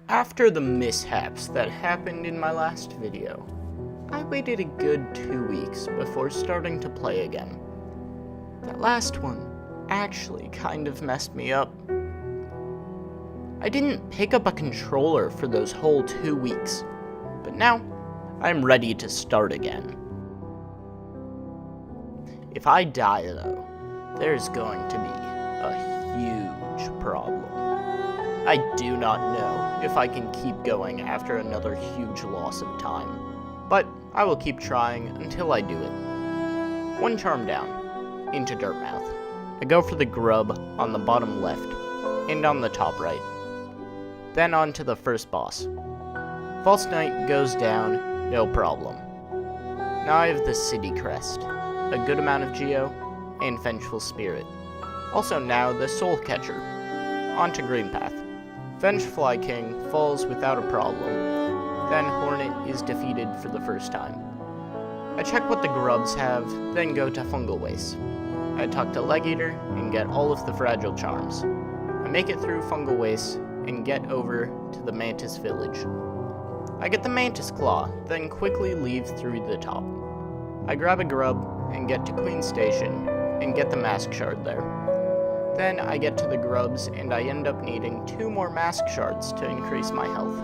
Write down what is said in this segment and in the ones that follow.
After the mishaps that happened in my last video, I waited a good 2 weeks before starting to play again. That last one actually kind of messed me up. I didn't pick up a controller for those whole 2 weeks, but now I'm ready to start again. If I die though, there's going to be a huge problem. I do not know if I can keep going after another huge loss of time, but I will keep trying until I do it. One charm down, into Dirtmouth. I go for the grub on the bottom left, and on the top right. Then on to the first boss. False Knight goes down, no problem. Now I have the City Crest, a good amount of Geo, and Vengeful Spirit. Also now the Soul Catcher. On to Greenpath. Vengefly King falls without a problem. Then Hornet is defeated for the first time. I check what the grubs have, then go to Fungal Waste. I talk to Legeater and get all of the fragile charms. I make it through Fungal Waste and get over to the Mantis Village. I get the Mantis Claw, then quickly leave through the top. I grab a grub and get to Queen Station and get the Mask Shard there. Then I get to the grubs and I end up needing 2 more Mask Shards to increase my health.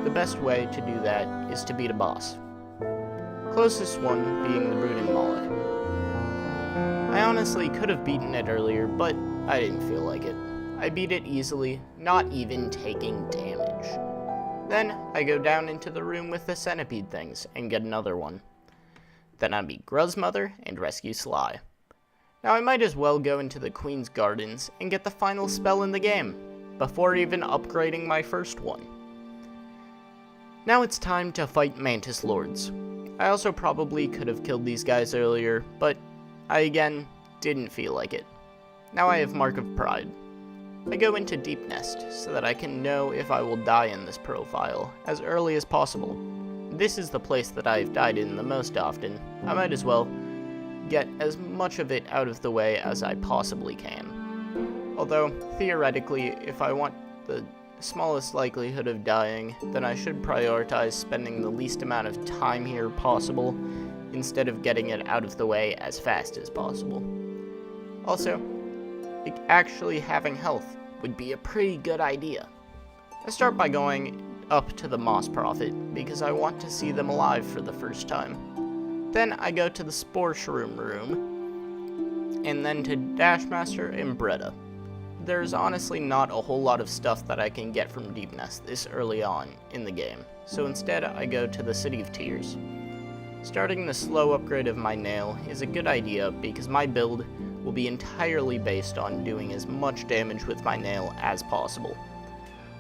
The best way to do that is to beat a boss. Closest one being the Brooding Moloch. I honestly could have beaten it earlier, but I didn't feel like it. I beat it easily, not even taking damage. Then I go down into the room with the centipede things and get another one. Then I beat Gruzmother and rescue Sly. Now I might as well go into the Queen's Gardens and get the final spell in the game, before even upgrading my first one. Now it's time to fight Mantis Lords. I also probably could have killed these guys earlier, but I again didn't feel like it. Now I have Mark of Pride. I go into Deep Nest so that I can know if I will die in this profile as early as possible. This is the place that I've died in the most often. I might as well get as much of it out of the way as I possibly can. Although, theoretically, if I want the smallest likelihood of dying, then I should prioritize spending the least amount of time here possible, instead of getting it out of the way as fast as possible. Also, actually having health would be a pretty good idea. I start by going up to the Moss Prophet, because I want to see them alive for the first time. Then I go to the Spore Shroom room, and then to Dashmaster and Bretta. There's honestly not a whole lot of stuff that I can get from Deep Nest this early on in the game, so instead I go to the City of Tears. Starting the slow upgrade of my nail is a good idea because my build will be entirely based on doing as much damage with my nail as possible.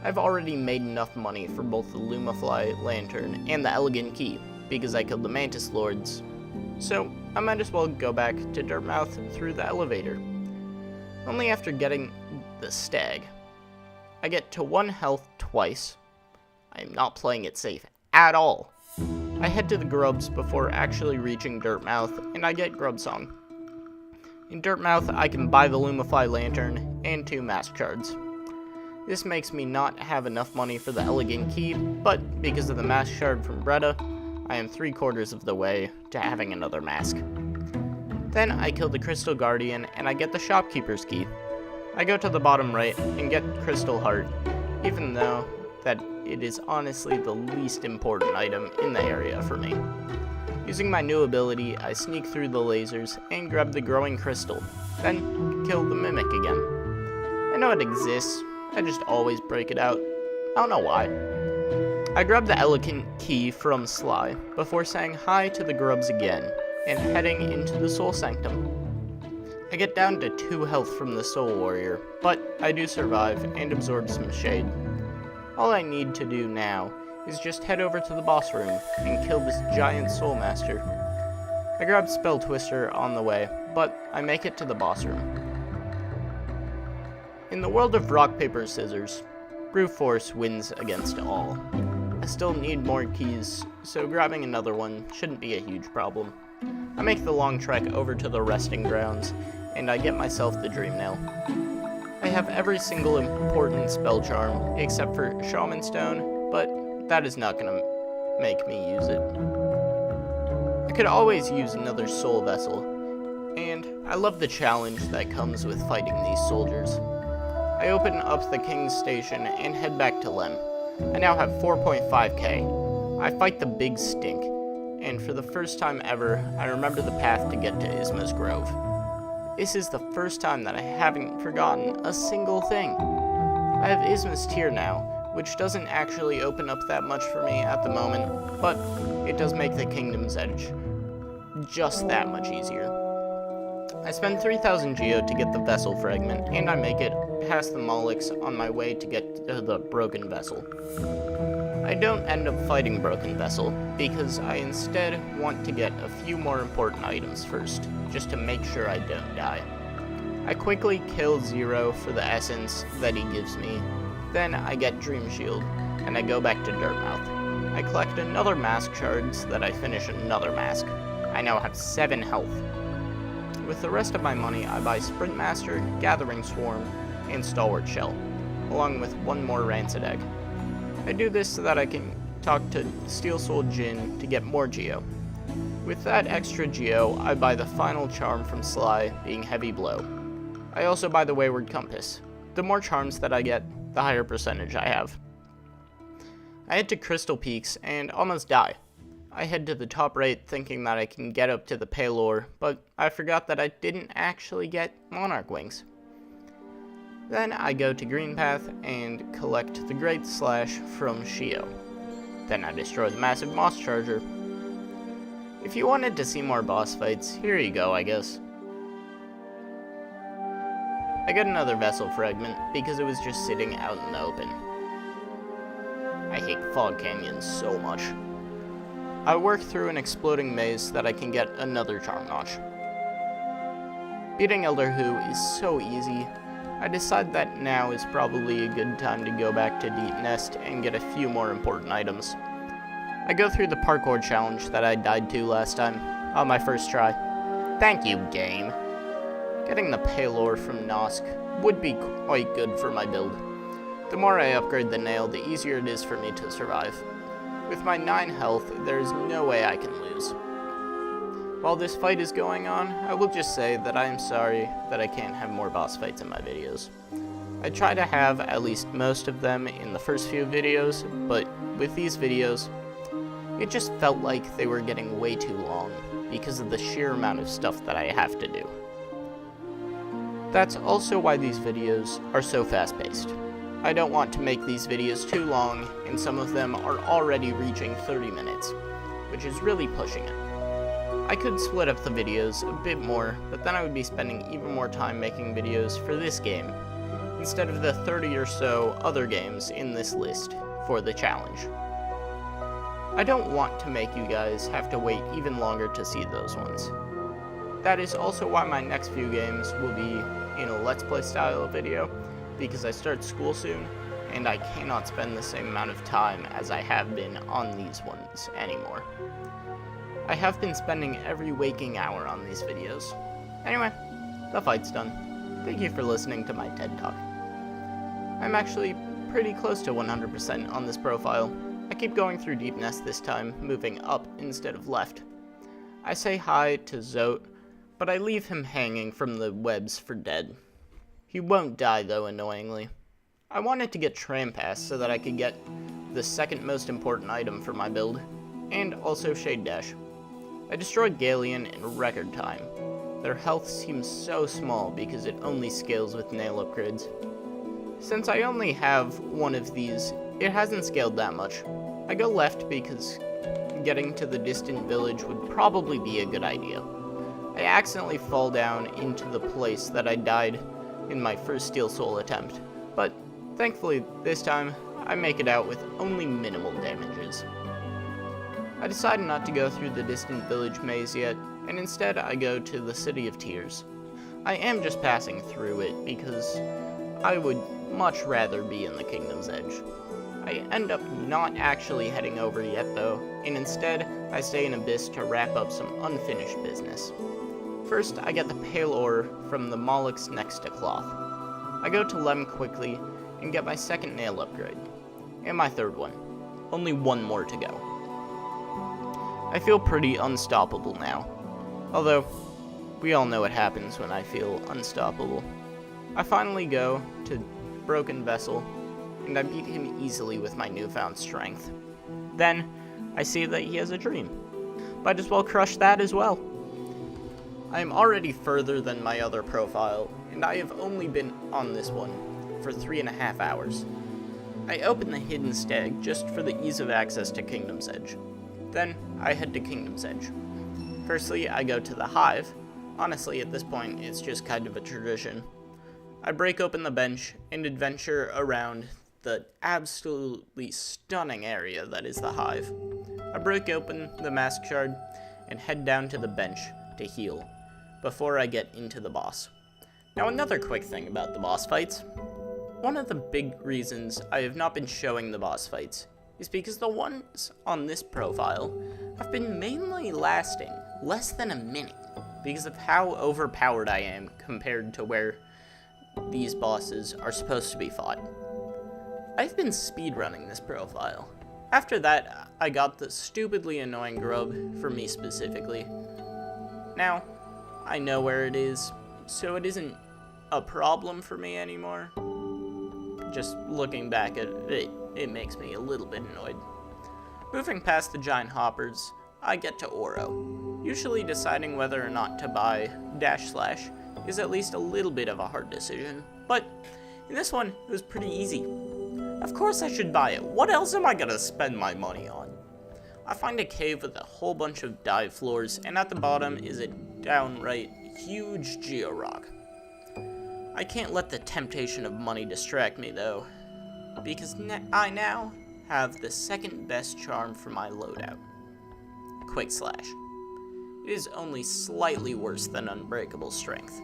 I've already made enough money for both the Lumafly Lantern and the Elegant Key, because I killed the Mantis Lords, so I might as well go back to Dirtmouth through the elevator. Only after getting the Stag. I get to 1 health twice. I am not playing it safe at all. I head to the grubs before actually reaching Dirtmouth, and I get Grub Song. In Dirtmouth, I can buy the Lumafly Lantern and 2 Mask Shards. This makes me not have enough money for the Elegant Key, but because of the Mask Shard from Bretta, I am 3/4 of the way to having another mask. Then I kill the Crystal Guardian and I get the Shopkeeper's Key. I go to the bottom right and get Crystal Heart, even though that it is honestly the least important item in the area for me. Using my new ability, I sneak through the lasers and grab the Growing Crystal, then kill the Mimic again. I know it exists, I just always break it out. I don't know why. I grab the Elegant Key from Sly before saying hi to the grubs again and heading into the Soul Sanctum. I get down to 2 health from the Soul Warrior, but I do survive and absorb some shade. All I need to do now is just head over to the boss room and kill this giant Soul Master. I grab Spell Twister on the way, but I make it to the boss room. In the world of rock, paper, scissors, brute force wins against all. I still need more keys, so grabbing another one shouldn't be a huge problem. I make the long trek over to the resting grounds, and I get myself the Dream Nail. I have every single important spell charm except for Shaman Stone, but that is not going to make me use it. I could always use another soul vessel, and I love the challenge that comes with fighting these soldiers. I open up the King's Station and head back to Lem. I now have 4.5k. I fight the Big Stink, and for the first time ever, I remember the path to get to Isma's Grove. This is the first time that I haven't forgotten a single thing. I have Isma's Tear now, which doesn't actually open up that much for me at the moment, but it does make the Kingdom's Edge just that much easier. I spend 3,000 Geo to get the Vessel Fragment, and I make it past the Molochs on my way to get to the Broken Vessel. I don't end up fighting Broken Vessel, because I instead want to get a few more important items first, just to make sure I don't die. I quickly kill Zero for the essence that he gives me, then I get Dream Shield, and I go back to Dirtmouth. I collect another mask shard so that I finish another mask. I now have 7 health. With the rest of my money, I buy Sprint Master, Gathering Swarm, and Stalwart Shell, along with 1 more Rancid Egg. I do this so that I can talk to Steel Soul Jin to get more Geo. With that extra Geo, I buy the final charm from Sly, being Heavy Blow. I also buy the Wayward Compass. The more charms that I get, the higher percentage I have. I head to Crystal Peaks and almost die. I head to the top right thinking that I can get up to the Palor, but I forgot that I didn't actually get Monarch Wings. Then I go to Greenpath and collect the Great Slash from Shio. Then I destroy the massive Moss Charger. If you wanted to see more boss fights, here you go, I guess. I got another Vessel Fragment because it was just sitting out in the open. I hate Fog Canyons so much. I work through an exploding maze so that I can get another Charm Notch. Beating Elder Hu is so easy. I decide that now is probably a good time to go back to Deep Nest and get a few more important items. I go through the parkour challenge that I died to last time, on my first try. Thank you, game. Getting the Palor from Nosk would be quite good for my build. The more I upgrade the nail, the easier it is for me to survive. With my 9 health, there is no way I can lose. While this fight is going on, I will just say that I am sorry that I can't have more boss fights in my videos. I try to have at least most of them in the first few videos, but with these videos, it just felt like they were getting way too long because of the sheer amount of stuff that I have to do. That's also why these videos are so fast-paced. I don't want to make these videos too long, and some of them are already reaching 30 minutes, which is really pushing it. I could split up the videos a bit more, but then I would be spending even more time making videos for this game, instead of the 30 or so other games in this list for the challenge. I don't want to make you guys have to wait even longer to see those ones. That is also why my next few games will be in a Let's Play style of video, because I start school soon, and I cannot spend the same amount of time as I have been on these ones anymore. I have been spending every waking hour on these videos. Anyway, the fight's done. Thank you for listening to my TED Talk. I'm actually pretty close to 100% on this profile. I keep going through Deep Nest this time, moving up instead of left. I say hi to Zote, but I leave him hanging from the webs for dead. He won't die though, annoyingly. I wanted to get Trampass so that I could get the second most important item for my build, and also Shade Dash. I destroyed Galleon in record time. Their health seems so small because it only scales with nail upgrades. Since I only have one of these, it hasn't scaled that much. I go left because getting to the distant village would probably be a good idea. I accidentally fall down into the place that I died in my first Steel Soul attempt, but thankfully this time I make it out with only minimal damages. I decide not to go through the distant village maze yet, and instead I go to the City of Tears. I am just passing through it because I would much rather be in the Kingdom's Edge. I end up not actually heading over yet though, and instead I stay in Abyss to wrap up some unfinished business. First, I get the Palor from the Molochs next to Cloth. I go to Lem quickly and get my second nail upgrade, and my third one. Only one more to go. I feel pretty unstoppable now, although we all know what happens when I feel unstoppable. I finally go to Broken Vessel, and I beat him easily with my newfound strength. Then, I see that he has a dream. Might as well crush that as well. I am already further than my other profile, and I have only been on this one for 3.5 hours. I open the Hidden Stag just for the ease of access to Kingdom's Edge. Then, I head to Kingdom's Edge. Firstly, I go to the Hive. Honestly, at this point, it's just kind of a tradition. I break open the bench and adventure around the absolutely stunning area that is the Hive. I break open the Mask Shard and head down to the bench to heal before I get into the boss. Now, another quick thing about the boss fights. One of the big reasons I have not been showing the boss fights is because the ones on this profile have been mainly lasting less than a minute because of how overpowered I am compared to where these bosses are supposed to be fought. I've been speedrunning this profile. After that, I got the stupidly annoying grub, for me specifically. Now, I know where it is, so it isn't a problem for me anymore. Just looking back at it, it makes me a little bit annoyed. Moving past the giant hoppers, I get to Oro. Usually deciding whether or not to buy / is at least a little bit of a hard decision, but in this one, it was pretty easy. Of course I should buy it. What else am I gonna spend my money on? I find a cave with a whole bunch of dive floors, and at the bottom is a downright huge Georock. I can't let the temptation of money distract me though, because I now have the second best charm for my loadout. Quick Slash. It is only slightly worse than Unbreakable Strength.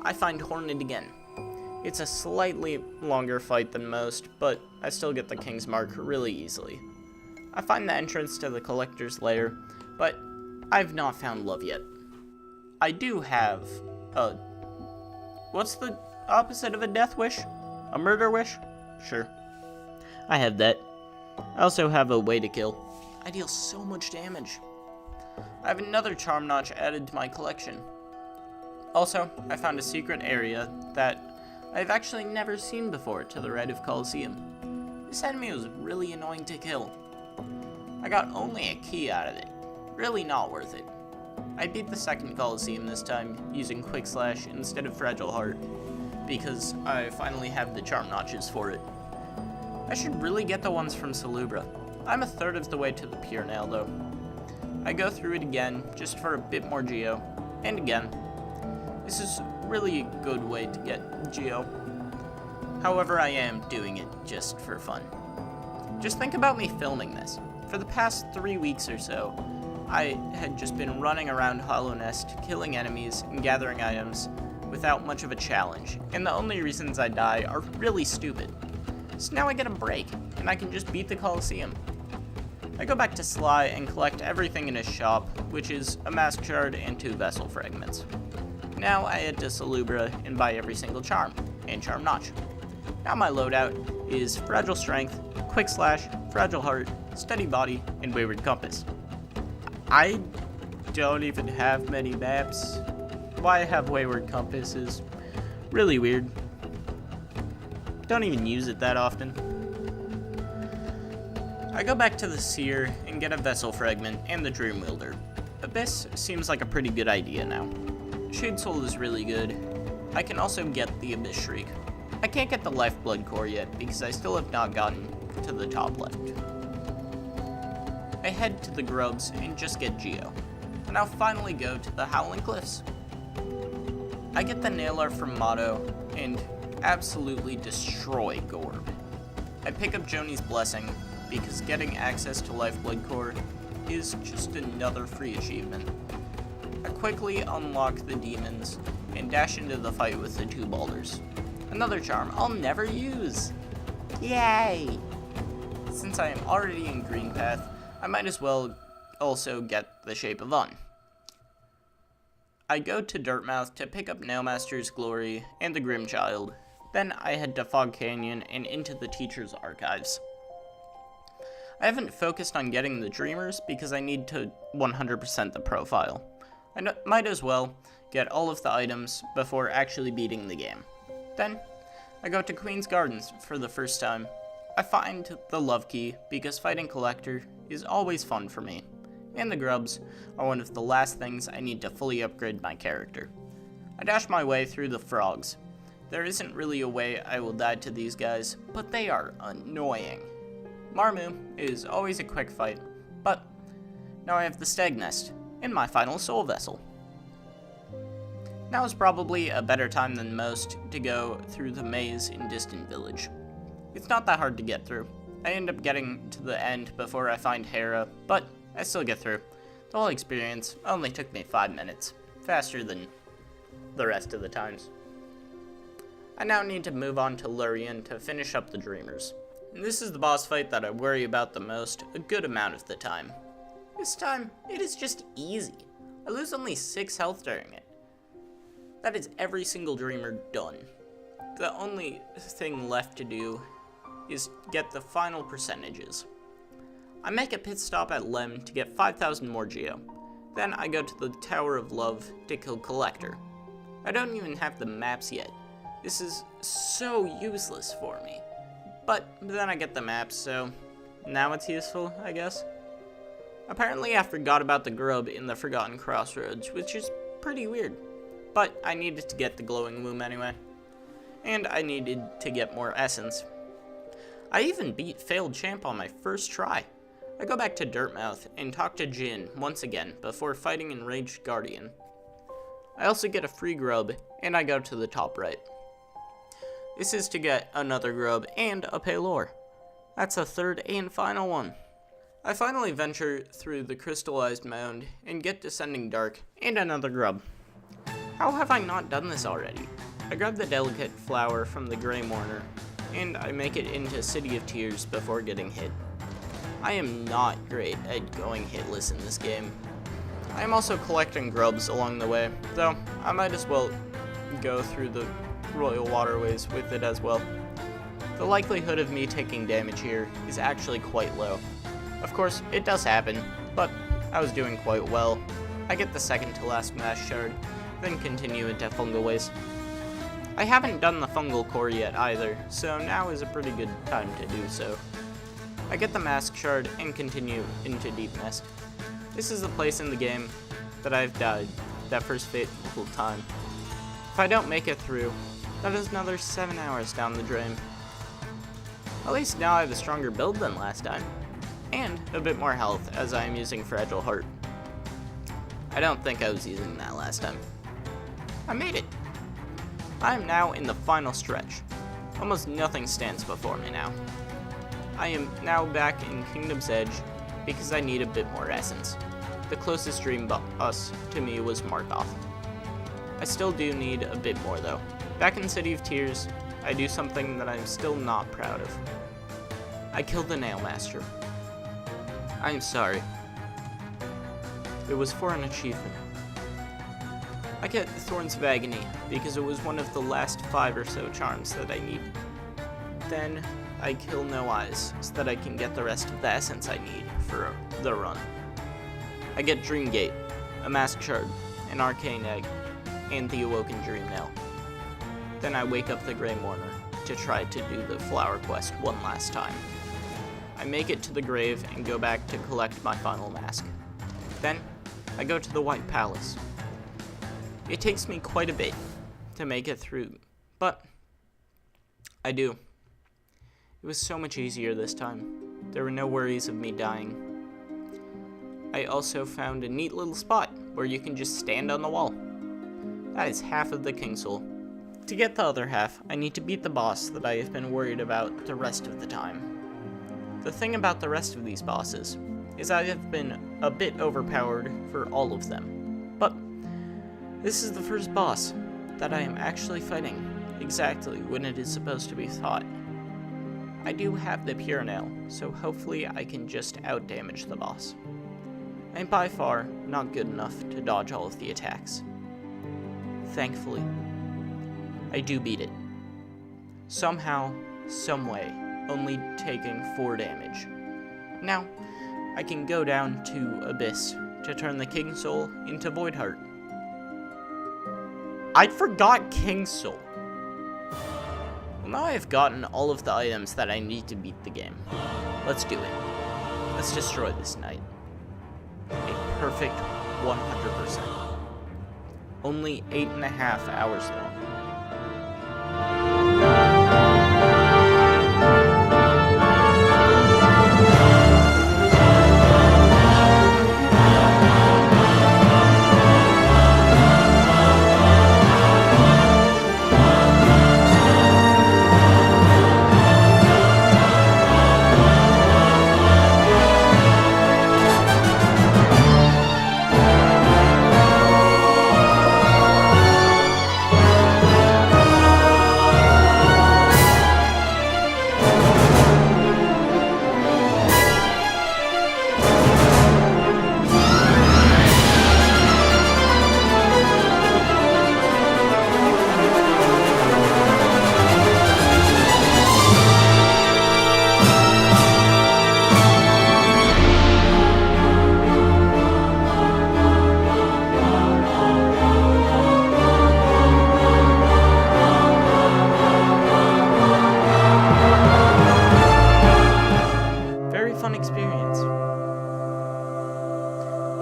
I find Hornet again. It's a slightly longer fight than most, but I still get the King's Mark really easily. I find the entrance to the Collector's Lair, but I've not found love yet. I do have a... What's the opposite of a death wish? A murder wish? Sure. I have that. I also have a way to kill. I deal so much damage. I have another charm notch added to my collection. Also, I found a secret area that I've actually never seen before to the right of Colosseum. This enemy was really annoying to kill. I got only a key out of it. Really not worth it. I beat the second Colosseum this time using Quick Slash instead of Fragile Heart, because I finally have the charm notches for it. I should really get the ones from Salubra. I'm a third of the way to the Pure Nail though. I go through it again just for a bit more Geo, and again. This is really a good way to get Geo. However, I am doing it just for fun. Just think about me filming this. For the past 3 weeks or so, I had just been running around Hollow Nest, killing enemies and gathering items without much of a challenge, and the only reasons I die are really stupid. So now I get a break, and I can just beat the Colosseum. I go back to Sly and collect everything in his shop, which is a Mask Shard and 2 Vessel Fragments. Now I head to Salubra and buy every single charm, and Charm Notch. Now my loadout is Fragile Strength, Quick Slash, Fragile Heart, Steady Body, and Wayward Compass. I don't even have many maps. Why I have Wayward Compass is really weird. Don't even use it that often. I go back to the Seer and get a Vessel Fragment and the Dream Wielder. Abyss seems like a pretty good idea now. Shade Soul is really good. I can also get the Abyss Shriek. I can't get the Lifeblood Core yet because I still have not gotten to the top left. I head to the Grubs and just get Geo, and I'll finally go to the Howling Cliffs. I get the Nailar from Motto and absolutely destroy Gorb. I pick up Joni's Blessing because getting access to Lifeblood Core is just another free achievement. I quickly unlock the demons and dash into the fight with the 2 boulders. Another charm I'll never use! Yay! Since I am already in Green Path, I might as well also get the Shape of Un. I go to Dirtmouth to pick up Nailmaster's Glory and the Grimchild, Then I head to Fog Canyon and into the teacher's archives. I haven't focused on getting the Dreamers because I need to 100% the profile. I might as well get all of the items before actually beating the game. Then, I go to Queen's Gardens for the first time. I find the Love Key because fighting Collector is always fun for me, and the grubs are one of the last things I need to fully upgrade my character. I dash my way through the frogs. There isn't really a way I will die to these guys, but they are annoying. Marmu is always a quick fight, but now I have the Stag Nest in my final soul vessel. Now is probably a better time than most to go through the maze in Distant Village. It's not that hard to get through. I end up getting to the end before I find Hera, but I still get through. The whole experience only took me 5 minutes, faster than the rest of the times. I now need to move on to Lurien to finish up the Dreamers. And this is the boss fight that I worry about the most a good amount of the time. This time, it is just easy. I lose only 6 health during it. That is every single Dreamer done. The only thing left to do is get the final percentages. I make a pit stop at Lem to get 5,000 more Geo. Then I go to the Tower of Love to kill Collector. I don't even have the maps yet. This is so useless for me. But then I get the maps, so now it's useful, I guess. Apparently I forgot about the grub in the Forgotten Crossroads, which is pretty weird. But I needed to get the glowing womb anyway. And I needed to get more essence. I even beat Failed Champ on my first try. I go back to Dirtmouth and talk to Jin once again before fighting Enraged Guardian. I also get a free grub, and I go to the top right. This is to get another grub and a Paylor. That's a third and final one. I finally venture through the crystallized mound and get Descending Dark and another grub. How have I not done this already? I grab the delicate flower from the Grey Mourner, and I make it into City of Tears before getting hit. I am not great at going hitless in this game. I am also collecting grubs along the way, though I might as well go through the Royal Waterways with it as well. The likelihood of me taking damage here is actually quite low. Of course, it does happen, but I was doing quite well. I get the second to last Mask Shard, then continue into Fungal Ways. I haven't done the Fungal Core yet either, so now is a pretty good time to do so. I get the Mask Shard and continue into Deep Nest. This is the place in the game that I've died that first fateful time. If I don't make it through, that is another 7 hours down the drain. At least now I have a stronger build than last time, and a bit more health as I am using Fragile Heart. I don't think I was using that last time. I made it! I am now in the final stretch. Almost nothing stands before me now. I am now back in Kingdom's Edge because I need a bit more essence. The closest dream boss to me was Markoth. I still do need a bit more though. Back in City of Tears, I do something that I'm still not proud of. I killed the Nail Master. I am sorry. It was for an achievement. I get Thorns of Agony because it was one of the last 5 or so charms that I need. Then I kill No Eyes so that I can get the rest of the essence I need for the run. I get Dreamgate, a Mask Shard, an Arcane Egg, and the Awoken Dreamnail. Then I wake up the Grey Mourner to try to do the flower quest one last time. I make it to the grave and go back to collect my final mask. Then I go to the White Palace. It takes me quite a bit to make it through, but I do. It was so much easier this time. There were no worries of me dying. I also found a neat little spot where you can just stand on the wall. That is half of the King Soul. To get the other half, I need to beat the boss that I have been worried about the rest of the time. The thing about the rest of these bosses is I have been a bit overpowered for all of them. But this is the first boss that I am actually fighting exactly when it is supposed to be fought. I do have the Pure Nail, so hopefully I can just outdamage the boss. I am by far not good enough to dodge all of the attacks. Thankfully, I do beat it. Somehow, someway, only taking 4 damage. Now, I can go down to Abyss to turn the King Soul into Void Heart. I forgot King Soul. Well, now I've gotten all of the items that I need to beat the game. Let's do it. Let's destroy this knight. A perfect 100%. Only 8.5 hours long.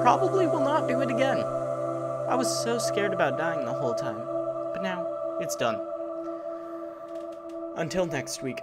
Probably will not do it again. I was so scared about dying the whole time, but now it's done. Until next week.